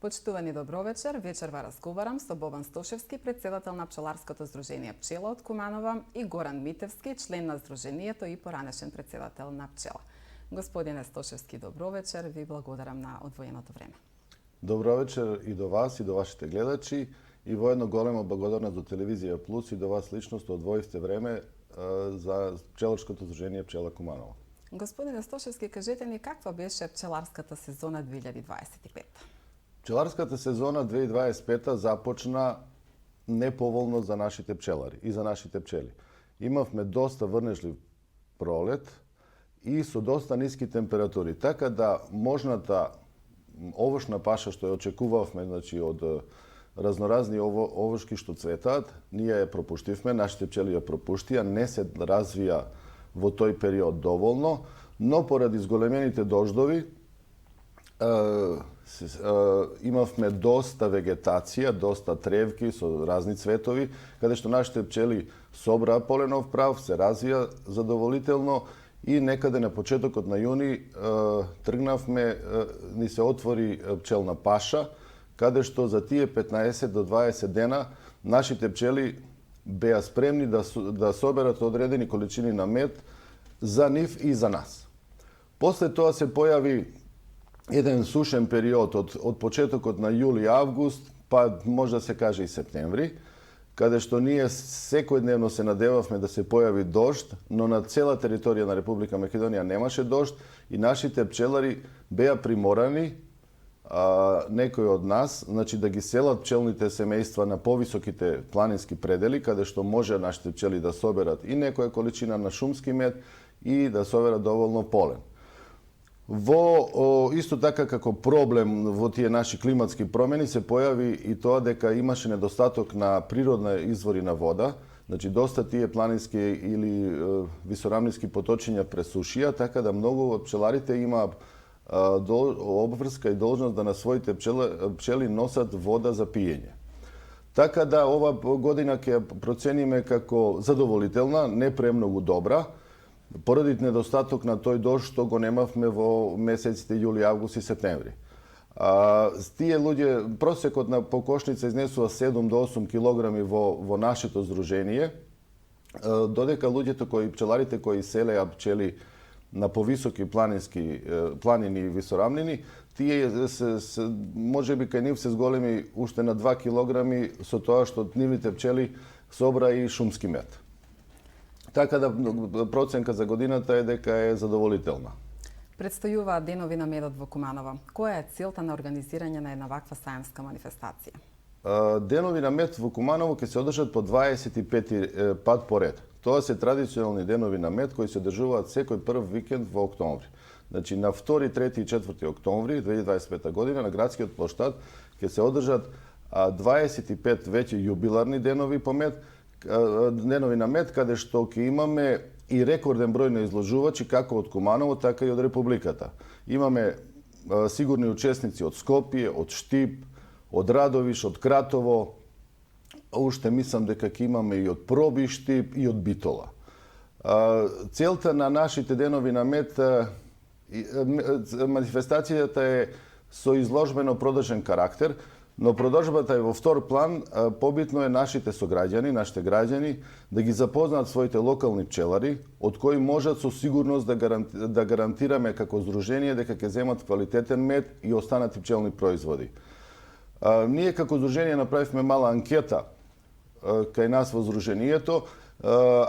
Почитувани добро вечер, вечерва разговарам со Бобан Стошевски, председател на Пчеларското здружение Пчела од Куманова и Горан Митевски, член на здружението и поранешен председател на Пчела. Господине Стошевски, добро вечер, ви благодарам на одвоеното време. Добро вечер и до вас и до вашите гледачи и воедно голема благодарност до Телевизија Плюс и до вас лично што одвоивте време за Пчеларското здружение Пчела Куманова. Господине Стошевски, кажете ни каква беше пчеларската сезона 2025? Пчеларската сезона 2025 започна неповолно за нашите пчелари и за нашите пчели. Имавме доста врнежлив пролет и со доста ниски температури, така да можната овошна паша што ја очекувавме, значи од разноразни овошки што цветаат, ние ја пропуштивме, нашите пчели ја пропуштија, не се развија во тој период доволно, но поради зголемените дождови имавме доста вегетација, доста тревки со разни цветови, каде што нашите пчели собраа поленов прав, се развија задоволително и некаде на почетокот на јуни тргнавме, ни се отвори пчелна паша, каде што за тие 15 до 20 дена нашите пчели беа спремни да соберат одредени количини на мед за нив и за нас. После тоа се појави еден сушен период од почетокот на јули-август, па може да се каже и септември, каде што ние секојдневно се надевавме да се појави дожд, но на цела територија на Република Македонија немаше дожд и нашите пчелари беа приморани, некои од нас, значи да ги селат пчелните семејства на повисоките планински предели, каде што може нашите пчели да соберат и некоја количина на шумски мед и да соберат доволно полен. Исто така како проблем во тие наши климатски промени се појави и тоа дека имаше недостаток на природни извори на вода, значи доста тие планински или висорамнински поточиња пресушија, така да многу од пчеларите имаа обврска и должност да на своите пчели носат вода за пиење. Така да ова година ќе процениме како задоволителна, не премногу добра, поради недостаток на тој дожд што го немавме во месеците јули, август и септември. Тие луѓе, просекот на покошница изнесува 7 до 8 килограми во нашето здружение, додека пчеларите кои селеа пчели на повисоки планини и висорамнини, тие можеби кај нив се зголеми уште на 2 килограми со тоа што нивните пчели собра и шумски мед. Така да проценка за годината е дека е задоволителна. Предстојуваат денови на медот во Куманова. Која е целта на организирање на една ваква саемска манифестација? Денови на мед во Куманово ќе се одржат по 25 пат поред. Тоа се традиционални денови на мед кои се одржуваат секој прв викенд во октомври. Значи на 2, 3 и 4 октомври 2025 година на градскиот плоштад ќе се одржат 25 веќе јубиларни денови на мед, каде што ќе имаме и рекорден број на изложувачи како од Куманово, така и од Републиката. Имаме сигурни учесници од Скопје, од Штип, од Радовиш, од Кратово, уште мислам дека ќе имаме и од Проби, Штип и од Битола. Целта на нашите денови на мед, манифестацијата е со изложбено продолжен карактер, но продолжбата е во втор план. Побитно е нашите нашите граѓани, да ги запознаат своите локални пчелари, од кои можат со сигурност да гарантираме како здружение дека ќе земат квалитетен мед и останати пчелни производи. Ние како здружение направивме мала анкета кај нас во здружението.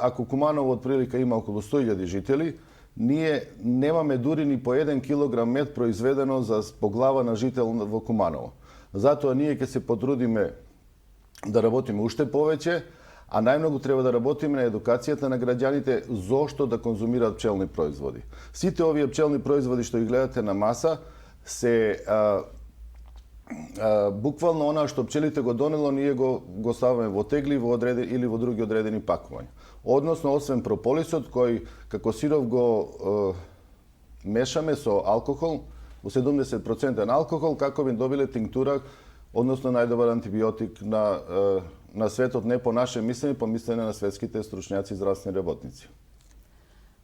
Ако Куманово од прилика има околу 100.000 жители, ние немаме дури ни по 1 килограм мед произведено по глава на жител во Куманово. Затоа ние ќе се потрудиме да работиме уште повеќе, а најмногу треба да работиме на едукацијата на граѓаните зошто да конзумираат пчелни производи. Сите овие пчелни производи што ги гледате на маса се буквално она што пчелите го донело, ние го ставаме во тегли или во други одредени пакувања. Односно, освен прополисот кој како сиров го мешаме со алкохол, во 70% алкохол, како би добиле тинктура, односно најдобар антибиотик на светот, не по наше мислење, по мислење на светските стручњаци и здравствени работници.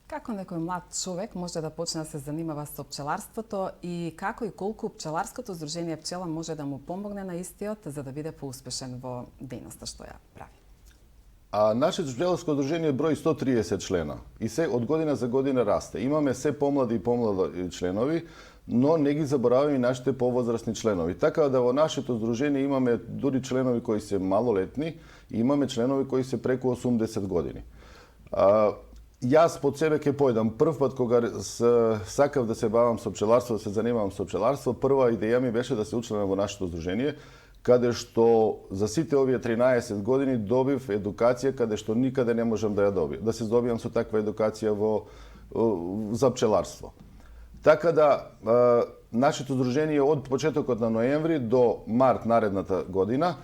Како некој млад човек може да почне да се занимава со пчеларството и како и колку пчеларското здружение Пчела може да му помогне на истиот за да биде поуспешен во дејноста што ја прави? Нашето пчеларско здружение брои 130 члена и се од година за година расте. Имаме се помлади и помлади членови, но не ги забораваме и нашите повозрастни членови. Така да во нашето здружение имаме дури членови кои се малолетни и имаме членови кои се преку 80 години. Јас под себе ќе појдам. Прв пат кога сакав да се бавам со пчеларство, да се занимавам со пчеларство, прва идеја ми беше да се учленам во нашето здружение, каде што за сите овие 13 години добив едукација каде што никаде не можам да ја добијам. Да се здобијам со таква едукација за пчеларство. Така да, нашето здружение од почетокот на ноември до март наредната година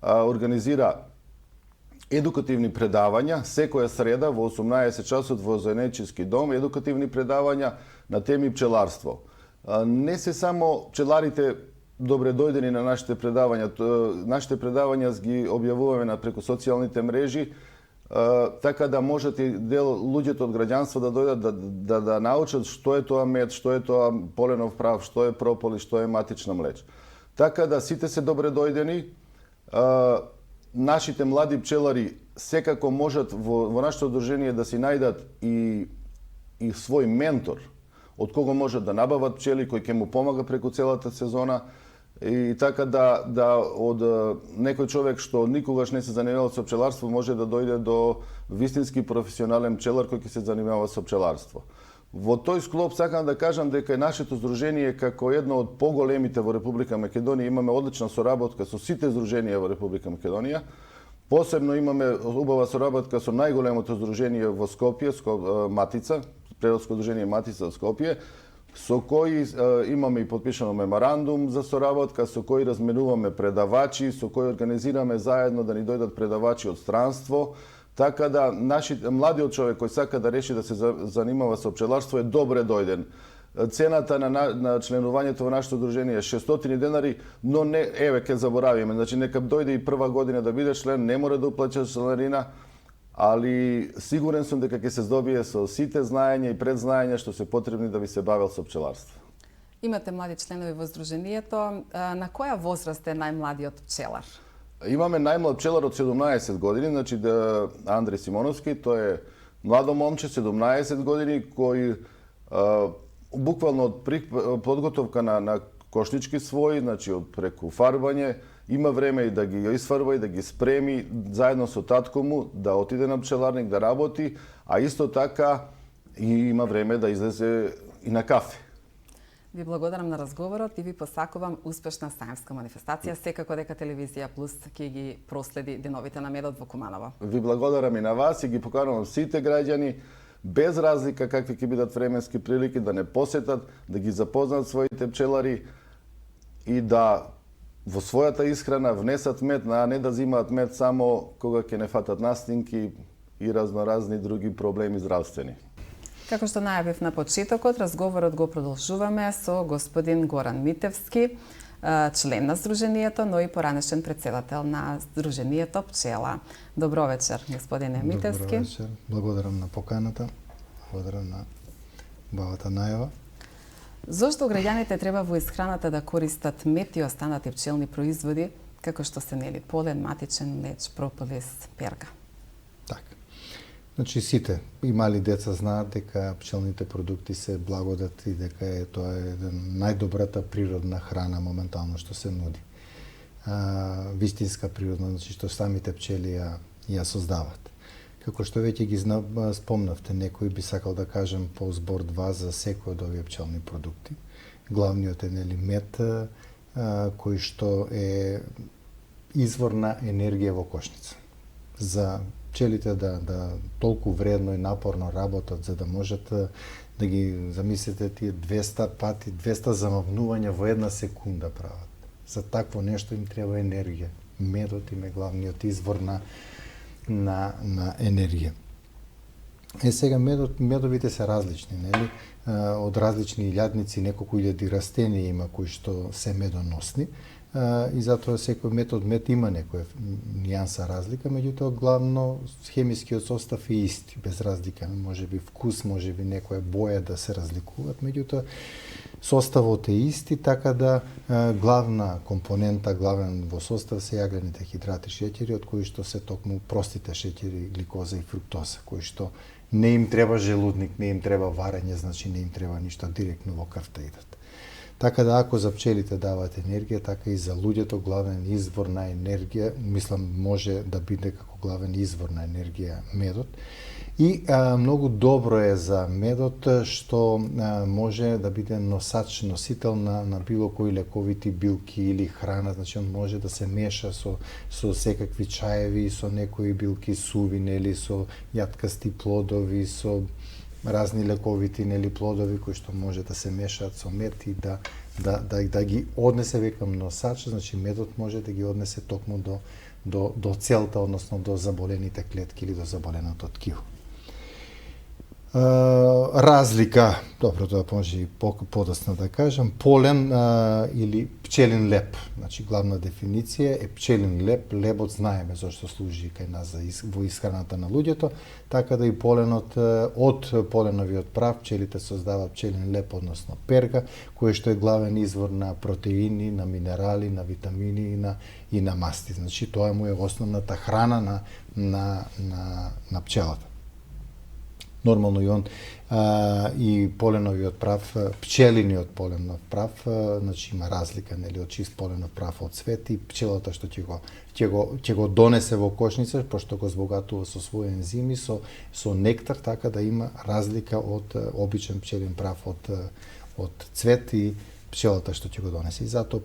организира едукативни предавања секоја среда во 18 часот во Заеднички дом, едукативни предавања на теми пчеларство. Не се само пчеларите добре дојдени на нашите предавања. Нашите предавања ги објавуваме преку социјалните мрежи, така да можат и дел луѓето од граѓанство да дојдат да научат што е тоа мед, што е тоа поленов прав, што е прополис, што е матична млеч. Така да сите се добре дојдени. Нашите млади пчелари секако можат во нашето здружение да си најдат и свој ментор од кого можат да набават пчели, кој ќе му помага преку целата сезона. И така да од некој човек што никогаш не се занимавал со пчеларство може да дојде до вистински професионален пчелар кој ќе се занимава со пчеларство. Во тој склоп сакам да кажам дека нашето здружение како едно од поголемите во Република Македонија, имаме одлична соработка со сите здруженија во Република Македонија. Посебно имаме убава соработка со најголемото здружение во Скопје, Матица, природско здружение Матица во Скопје, со кои имаме и подпишано меморандум за соработка, со кои разменуваме предавачи, со кои организираме заедно да ни дојдат предавачи од странство. Така да младиот човек кој сака да реши да се занимава со пчеларство е добре дојден. Цената на членувањето во нашето здружение е 600 денари, но не, ќе заборавиме. Значи нека дојде и прва година да биде член, не мора да уплаќа членарина, али сигурен сум дека ќе се здобие со сите знаења и предзнаења што се потребни да би се бавел со пчеларство. Имате млади членови во здружението. На која возраст е најмладиот пчелар? Имаме најмлад пчелар од 17 години, значи Андреј Симоновски, тој е младо момче, 17 години, кој буквално од подготовка на кошнички своји, значи од преку фарбање, има време и да ги изфарба и да ги спреми заедно со татко му, да отиде на пчеларник да работи, а исто така и има време да излезе и на кафе. Ви благодарам на разговорот и ви посакувам успешна сајмска манифестација. Секако дека Телевизија Плюс ќе ги проследи деновите на медот во Куманово. Ви благодарам и на вас и ги поканувам сите граѓани, без разлика какви ќе бидат временски прилики, да не посетат, да ги запознаат своите пчелари и да во својата исхрана внесат мед, а не да зимаат мед само кога ќе не фатат настинки и разноразни други проблеми здравствени. Како што најавив на почетокот, разговорот го продолжуваме со господин Горан Митевски, член на Здружението, но и поранешен председател на Здружението Пчела. Добро вечер, господине Митевски. Добро вечер. Благодарам на поканата. Благодарам на бабата најава. Зошто граѓаните треба во исхраната да користат мед и останати пчелни производи, како што се полен, матичен млеч, прополис, перга? Така. Значи сите и мали деца знаат дека пчелните продукти се благодат и дека тоа е најдобрата природна храна моментално што се нуди. Вистинска природна, значи што самите пчели ја создават. Како што веќе ги спомнавте, некој би сакал да кажем по збор два за секој од овие пчелни продукти. Главниот е мед, кој што е извор на енергија во кошница. За пчелите да толку вредно и напорно работат за да можат да ги замислите тие 200 пати, 200 замавнувања во една секунда прават. За такво нешто им треба енергија. Медот им е главниот извор на енергија. Сега медовите се различни, нели? Од различни илјадници, неколку илјади растенија има кои што се медоносни. и затоа секој мед има некоја нијанса разлика, меѓутоа главно хемискиот состав е исти, без разлика, можеби вкус, можеби некоја боја да се разликуваат, меѓутоа составот е исти, така да главна компонента, главен во состав се јаглените хидрати, шеќери, од кои што се токму простите шеќери, гликоза и фруктоза, кои што не им треба желудник, не им треба варење, значи не им треба ништо, директно во крвта идат. Така да ако за пчелите дават енергија, така и за луѓето главен извор на енергија, мислам може да биде како главен извор на енергија медот. И многу добро е за медот што може да биде носач, носител на било кои лековити билки или храна, значи он може да се меша со секакви чаеви, со некои билки суви, нели, со јаткасти плодови, со разни лековити, нели, плодови кои што може да се мешаат со мед и да ги однесе векам носач, значи медот може да ги однесе токму до целта, односно до заболените клетки или до заболеното ткиво. Разлика, добро, тоа може и подоцна да кажам, полен или пчелин леп. Значи главна дефиниција е пчелин леп. Лебот знаеме зашто служи кај нас во исхраната на луѓето, така да и поленот од поленовиот прав пчелите создаваат пчелин леп, односно перга, кој што е главен извор на протеини, на минерали, на витамини и на масти. Значи тоа му е основната храна на пчелата. Нормално и он и поленовиот прав, пчелиниот поленов прав, значи има разлика, нели, од чист поленов прав од цвет и пчелата што ќе го донесе во кошница, пошто го збогатува со своји ензими, со нектар, така да има разлика од обичен пчелин прав од цвет и пчелата што ќе го донесе. И затоа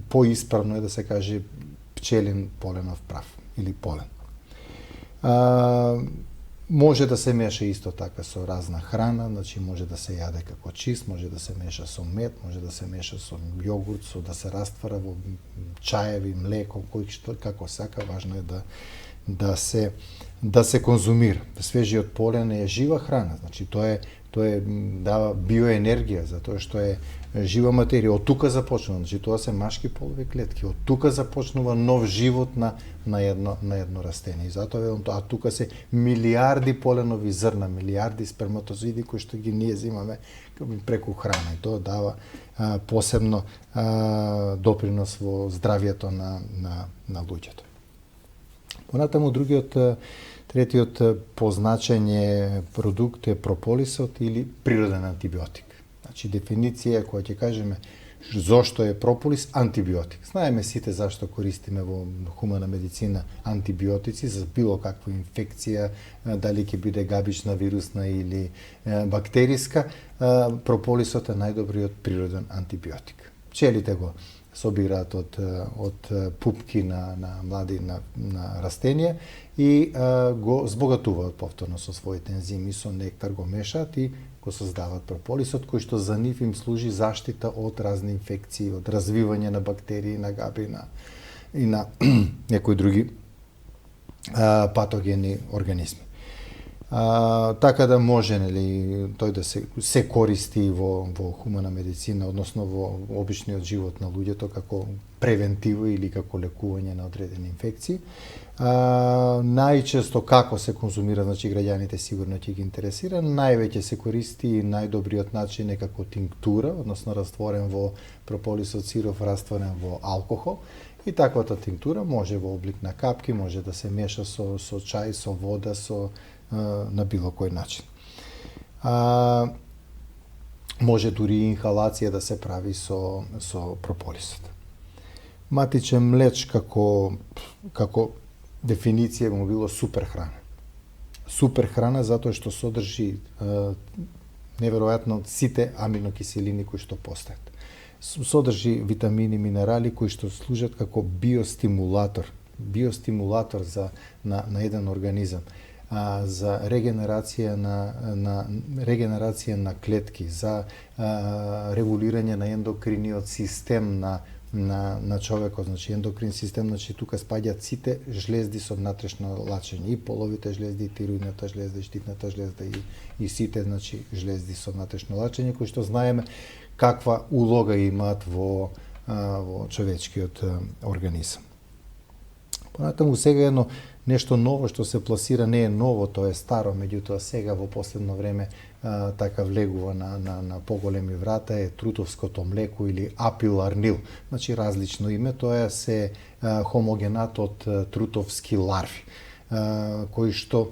поисправно е да се каже пчелин поленов прав или полен. Може да се меша исто така со разна храна, значи може да се јаде како чист, може да се меша со мед, може да се меша со јогурт, да се раствара во чаеви, млеко, кој што како сака, важно е да се конзумира. Свежиот полен е жива храна, значи тоа дава биоенергија, затоа што е жива материја. Од тука започнува, значи тоа се машки полови клетки. Од тука започнува нов живот на едно растение. И затоа велам тоа, тука се милиарди поленови зрна, милиарди сперматозоиди кои што ги ние земаме преку храна. И тоа дава посебно допринос во здравјето на луѓето. Понатаму третиот по значење продукт е прополисот или природен антибиотик. Значи дефиниција која ќе кажеме зошто е прополис антибиотик. Знаеме сите зашто користиме во хумана медицина антибиотици за било каква инфекција, дали ќе биде габична, вирусна или бактериска. Прополисот е најдобриот природен антибиотик. Пчелите го собираат од пупки на млади на растенија и го збогатуваат повторно со своите ензими, со нектар го мешаат и го создаваат прополисот, кој што за нив им служи заштита од разни инфекции, од развивање на бактерии, на габи и на некои други патогени организми. Така да може, нели, тој да се користи во хумана медицина, односно во обичниот живот на луѓето како превентива или како лекување на одредени инфекции. Најчесто како се конзумира, значи граѓаните сигурно ќе ги интересира, највеќе се користи и најдобриот начин е како тинктура, односно растворен во прополисот сироп, растворен во алкохол. И таквата тинктура може во облик на капки, може да се меша со чај, со вода, на било кој начин. Може дури и инхалација да се прави со прополисот. Матичен млеч како дефиниција му било супер храна. Супер храна затоа што содржи неверојатно сите аминокиселини кои што постојат. Содржи витамини, минерали кои што служат како биостимулатор на еден организам, за регенерација на клетки, за регулирање на ендокриниот систем на човекот, значи ендокрин систем, значи тука спаѓаат сите жлезди со внатрешно лачење, и половите жлезди, и тироидната жлезда, и штитната жлезда, и сите, значи, жлезди со внатрешно лачење, кои што знаеме каква улога имаат во во човечкиот организам. Понатаму сега едно нешто ново што се пласира, не е ново, тоа е старо, меѓутоа сега во последно време така влегува на поголеми врата е трутовското млеко или апиларнил. Значи различно име, тоа се хомогенат од трутовски ларви, кој што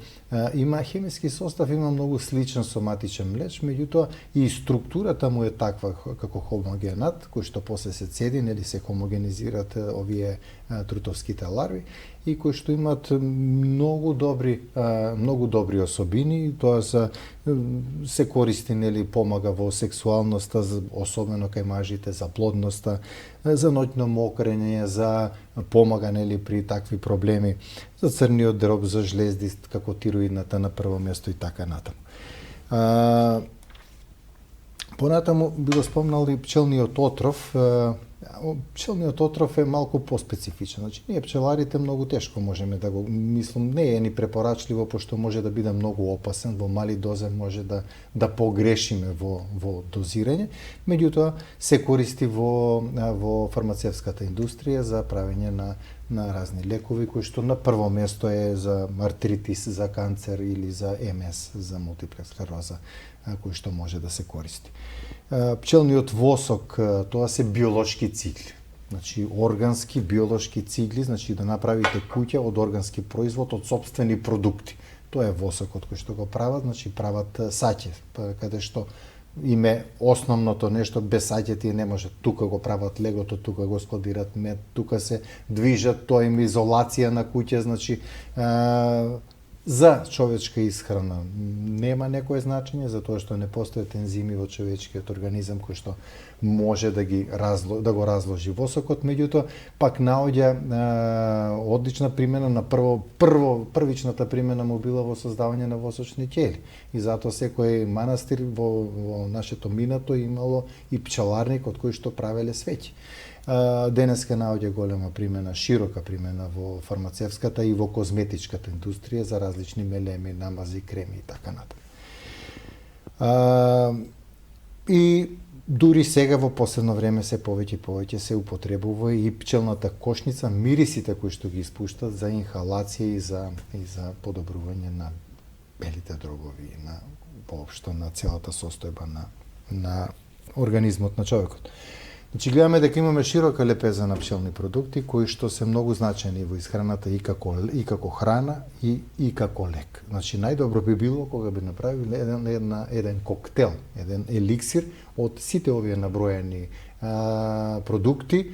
има хемиски состав, има многу сличен со матичен млеч, меѓутоа и структурата му е таква како хомогенат, кој што после се цеди, нели се хомогенизираат овие трутовските ларви и кои што имаат многу добри особини, тоа се користи, нели, помага во сексуалноста, особено кај мажите, за плодноста, за ноќно мокрење, за помага, нели, при такви проблеми, за црниот дроб, за жлезди, како тироидната на прво место и така натаму. Понатаму би го спомнал и пчелниот отров. Пчелниот отров е малку поспецифичен. Значи, ние пчеларите многу тешко можеме да го, мислам, не е ни препорачливо, пошто може да биде многу опасен, во мали дозе може да погрешиме во дозирање, меѓутоа се користи во фармацевската индустрија за правење на разни лекови, кои што на прво место е за артритис, за канцер или за МС, за мултипла склероза, кои што може да се користи. Пчелниот восок, тоа се биолошки цигли. Значи, органски, биолошки цигли, значи да направите куќа од органски производ, од сопствени продукти. Тоа е восокот кој што го прават, значи прават саќе, каде што име основното нешто, без саќе тие не може. Тука го прават легото, тука го складират мед, тука се движат, тоа им изолација на куќа, значи за човечка исхрана нема некое значење, затоа што не постојат ензими во човечкиот организам кој што може да го разложи восокот, меѓутоа пак наоѓа одлична примена на првичната примена му била во создавање на восочни ќели. И затоа секој манастир во нашето минато имало и пчеларник од кој што правеле свеќи. Денеска наоѓа голема примена, широка примена во фармацевската и во козметичката индустрија за различни мелеми, намази, креми и така натаму. И дури сега во последно време се повеќе се употребува и пчелната кошница, мирисите кои што ги испуштат за инхалација и за подобрување на белите дробови и на воопшто на целата состојба на организмот на човекот. Значи, гледаме дека имаме широка лепеза на пчелни продукти кои што се многу значајни во исхраната и како храна и како лек. Значи, најдобро би било кога би направиле еден коктел, еден еликсир од сите овие наброени продукти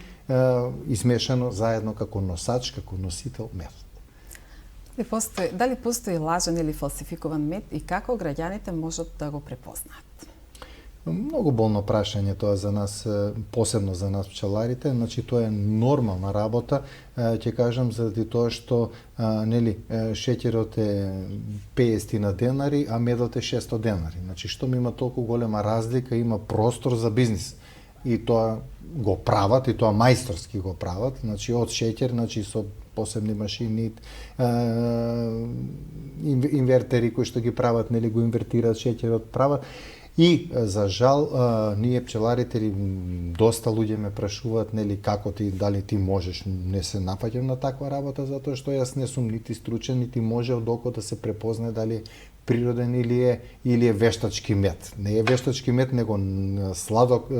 измешано заедно како носач, како носител мед. Дали постои лажен или фалсификуван мед и како граѓаните можат да го препознаат? Многу болно прашање тоа за нас, посебно за нас пчеларите. Значи, тоа е нормална работа, ќе кажам, заради тоа што нели шеќерот е 50 денари, а медот е 600 денари. Значи, што има толку голема разлика, има простор за бизнис. И тоа го прават, и тоа мајсторски го прават. Значи, од шеќер, значи со посебни машини, инвертери кои што ги прават, нели го инвертираат шеќерот, прават. И за жал ние пчеларите, доста луѓе ме прашуваат, нели, како ти, дали ти можеш. Не се напаѓам на таква работа затоа што јас не сум нити стручен, нити може од око да се препознае дали природен или е вештачки мед. Не е вештачки мед, него сладок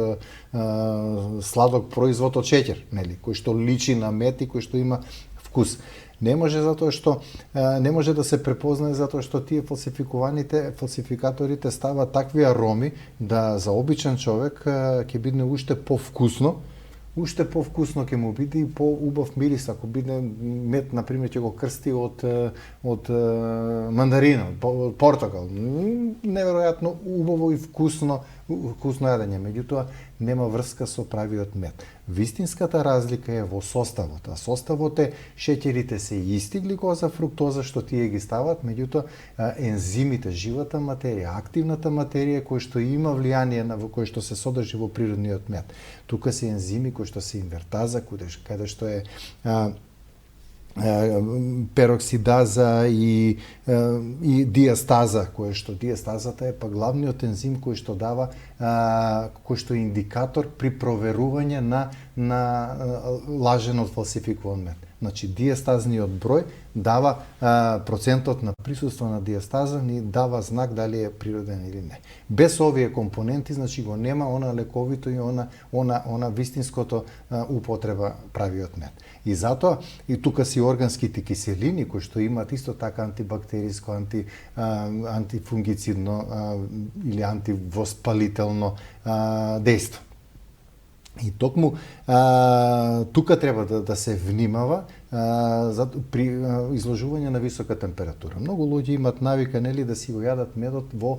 производ од шеќер, нели, кој што личи на мед и кој што има вкус. Не може затоа што не може да се препознае затоа што тие фалсификаторите ставаат такви ароми да за обичен човек ќе биде уште повкусно ќе му биде и поубав мирис, ако биде мед, например, ќе го крсти од мандарина, од портокал. Неверојатно убаво и вкусно јадење, меѓутоа нема врска со правиот мед. Вистинската разлика е во составот, а составот е шеќерите се исти, гликоза, фруктоза што тие ги стават, меѓутоа ензимите, живата материја, активната материја кој што има влијание на кој што се содржи во природниот мед. Тука се ензими кои што се инвертаза, каде што е пероксидаза и диастаза, кој што диастазата е па главниот ензим кој што дава кој што е индикатор при проверување на лажен од фалсификуван мед. Значи диастазниот број дава процентот на присуство на диастаза ни дава знак дали е природен или не. Без овие компоненти значи го нема она лековито и она вистинското употреба правиот мед. И затоа и тука си органските киселини кои што имаат исто така антибактериско, антифунгицидно или антивоспалително дејство. И токму тука треба да се внимава при изложување на висока температура. Многу луѓе имаат навика нели да си го јадат медот во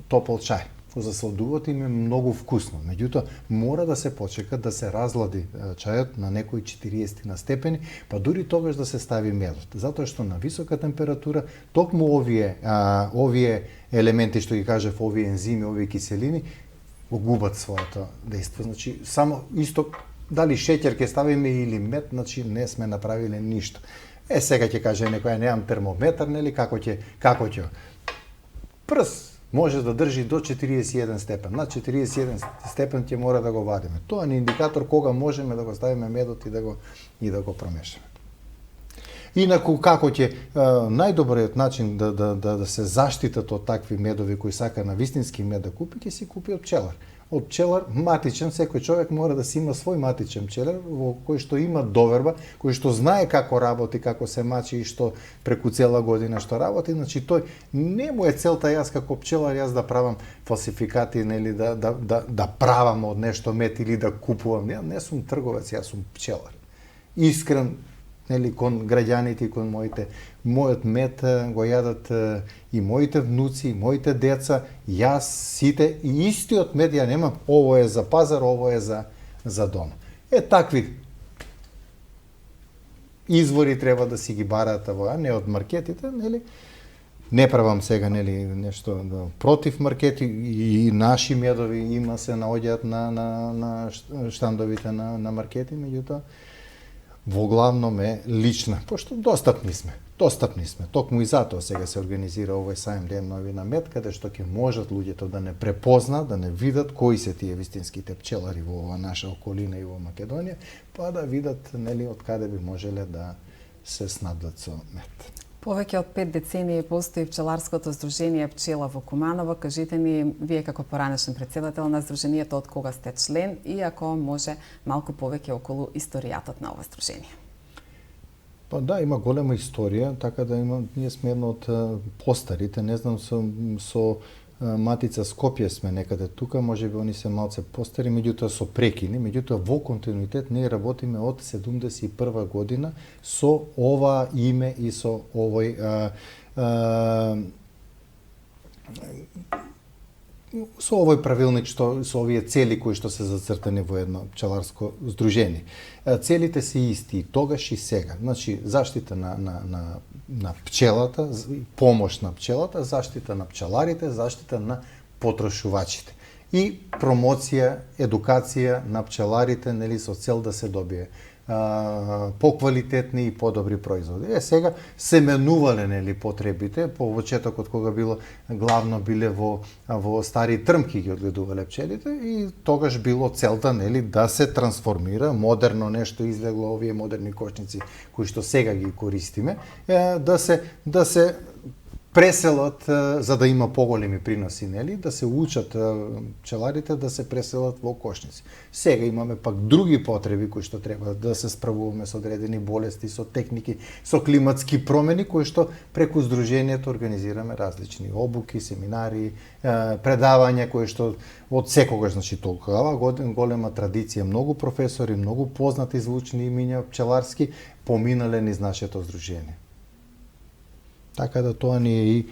топол чај. Го засладуваат им е многу вкусно. Меѓутоа мора да се почека да се разлади чајот на некои 40 на степени, па дури тогаш да се стави медот. Затоа што на висока температура токму овие елементи што ги кажав, овие ензими, овие киселини го губат своето дејство. Значи, само исто, дали шеќер ќе ставиме или мед, значи не сме направиле ништо. Сега ќе каже некој, немам термометар, нели, како ќе? Прс може да држи до 41 степен. На 41 степен ќе мора да го вадиме. Тоа е индикатор кога можеме да го ставиме медот и да го промешаме. Инаку како ќе најдобриот начин да се заштитат од такви медови кои сака на вистински мед да купи, ќе си купи од пчелар. Од пчелар матичен, секој човек мора да си има свој матичен пчелар во кој што има доверба, кој што знае како работи, како се мачи и што преку цела година што работи, значи тој не му е целта јас како пчелар јас да правам фалсификати, нели да правам од нешто мед или да купувам. Ја не сум трговец, јас сум пчелар. Искрен нели кон граѓаните и кон мојот мед го јадат и моите внуци, и моите деца, јас сите и истиот мед ја немам, ово е за пазар, ово е за дом. Такви извори треба да си ги бараат а не од маркетите, нели? Не правам сега нели нешто против маркети и наши медови има се наоѓаат на штандовите на маркети, меѓутоа во главном е лична, пошто достапни сме. Токму и затоа сега се организира овој сајм Ден нови на мед, каде што ќе можат луѓето да не препознаат, да не видат кои се тие вистинските пчелари во ова наша околина и во Македонија, па да видат нели од каде би можеле да се снабдат со мед. Повеќе од 5 децении постои пчеларското здружение Пчела во Куманово. Кажете ни, вие како поранешен председател на здруженијето, од кога сте член и ако може малку повеќе околу историјатот на ова здружение. Па да, има голема историја, така да ние сме едно од постарите, не знам со Матица Скопје сме некаде тука, можеби они се малце постари, меѓутоа со прекини, меѓутоа во континуитет ние работиме од 71 година со ова име и со овој правилник, со овие цели кои што се зацртани во едно пчеларско здружение. Целите се исти тогаш и сега. Значи, заштита на пчелата, помош на пчелата, заштита на пчеларите, заштита на потрошувачите. И промоција, едукација на пчеларите, нели, со цел да се добие поквалитетни и подобри производи. Сега се менувале нели потребите, по почетокот кога главно биле во стари трмки ги одгледувале пчелите и тогаш било целта нели да се трансформира, модерно нешто излегло овие модерни кошници кои што сега ги користиме, да се преселат за да има поголеми приноси, нели, да се учат пчеларите да се преселат во кошници. Сега имаме пак други потреби кои што треба да се справуваме со одредени болести, со техники, со климатски промени кои што преку здруженијето организираме различни обуки, семинари, предавања кои што од секогаш, значи толкова голема традиција, многу професори, многу познати звучни имиња пчеларски поминале низ нашето здружение. Така да тоа ни е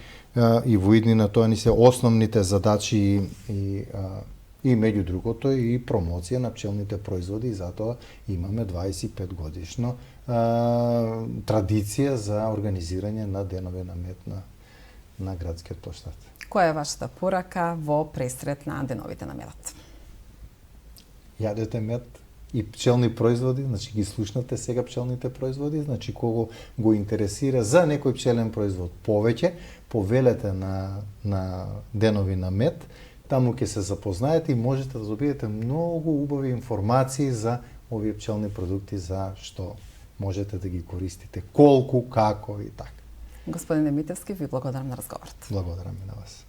и во иднина, тоа ни се основните задачи и меѓу другото и промоција на пчелните производи и затоа имаме 25 годишно традиција за организирање на денови на мед на градскиот плоштад. Која е вашата порака во пресрет на деновите на медот? Јадете мед, и пчелни производи, значи ги слушнате сега пчелните производи, значи кого го интересира за некој пчелен производ повеќе, повелете на денови на мед, таму ќе се запознаете и можете да добиете многу убави информации за овие пчелни продукти, за што можете да ги користите, колку, како и така. Господине Митевски, ви благодарам на разговорот. Благодарам и на вас.